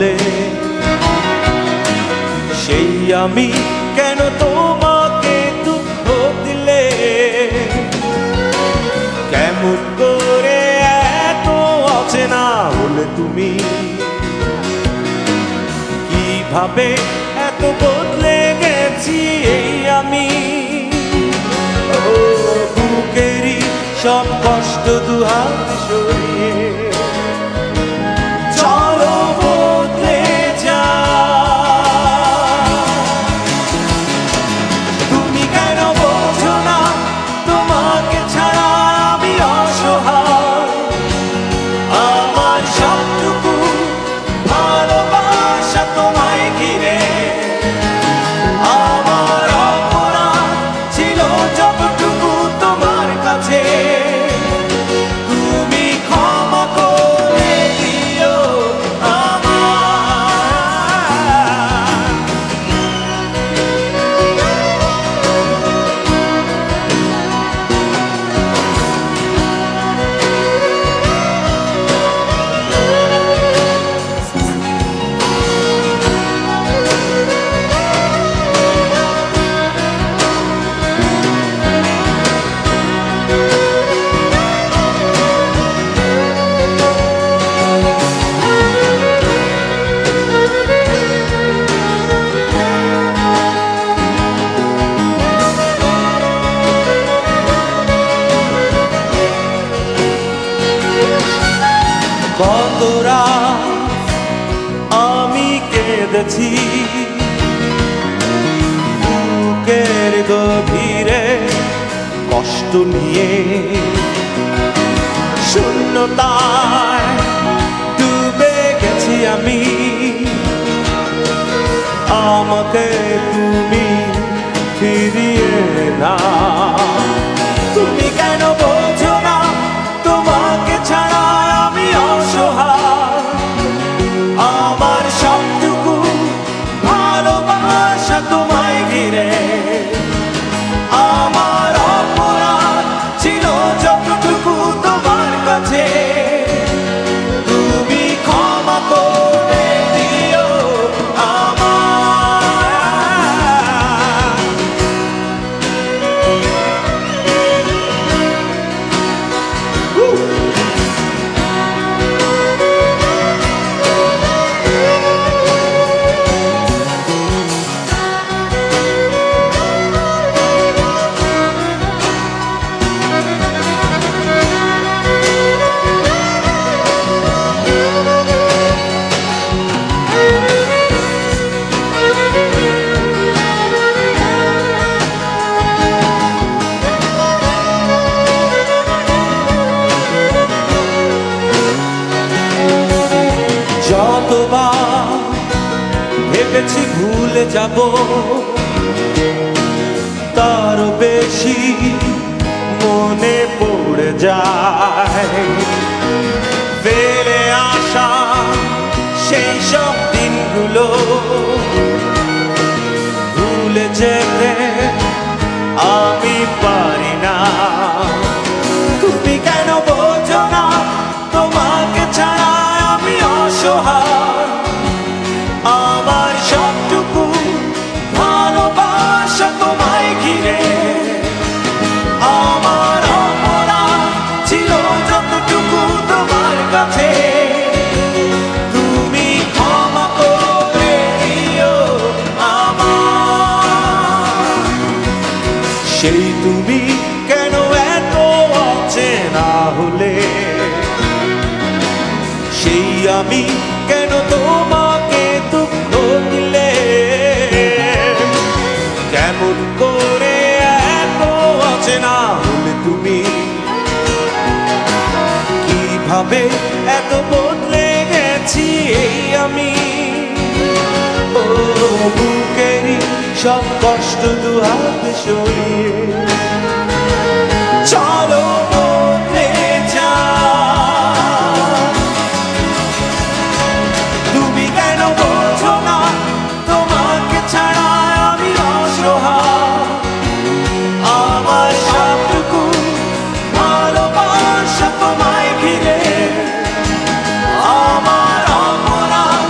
হলে সেই আমি কেন তোমাকে দুঃখ দিলে কেমন করে এত অচেনা হলে তুমি কিভাবে এত বদলে গেছি এই আমি বুকেরই সব কষ্ট দুহাত সরিয়ে চলো বদলে যা তুমি কেন বোঝো না তোমাকে ছাড়া আমি অসহায় আমার সবটুকু ভালোবাসা তোমায় ঘিরে আমার অপরাধ ছিল যতটুকু তোমার কাছে তুমি ক্ষমা করে দিও কত রাত আমি কেঁদেছি বুকের গভীরে কষ্ট নিয়ে শূন্যতায় ডুবে গেছি আমি আমাকে তুমি ফিরিয়ে না তুমি কেন বোঝো না তোমাকে ছাড়া আমি অসহায় আমার সবটুকু ভালোবাসা তোমায় ঘিরে আমার অপরাধ ছিল যতটুকু তোমার কাছে তুমি ক্ষমা করে দিও যতবার ভেবেছি ভুলে যাব তারও বেশি মনে পড়ে যায় ফেলে আসা সেই সব দিনগুলো ভুলে যেতে আমি পারি না তুমি কেন বোঝো না তোমাকে ছাড়া আমি অসহায় আমার সবটুকু ভালোবাসা তোমায় ঘিরে আমার অপরাধ ছিল যতটুকু তোমার কাছে তুমি ক্ষমা করে দিও আমার সেই তুমি কেন এত অচেনা হলে সেই আমি কেন তোমাকে দুঃখ দিলে কেমন করে এত অচেনা হলে তুমি কিভাবে এত বদলে গেছি এই আমি ও বুকেরই সব কষ্ট দুহাত সরিয়ে চলো বদলে যা তুমি কেন বোঝো না তোমাকে ছাড়া আমি অসহায় আমার সবটুকু ভালোবাসা তোমায় ঘিরে আমার অপরাধ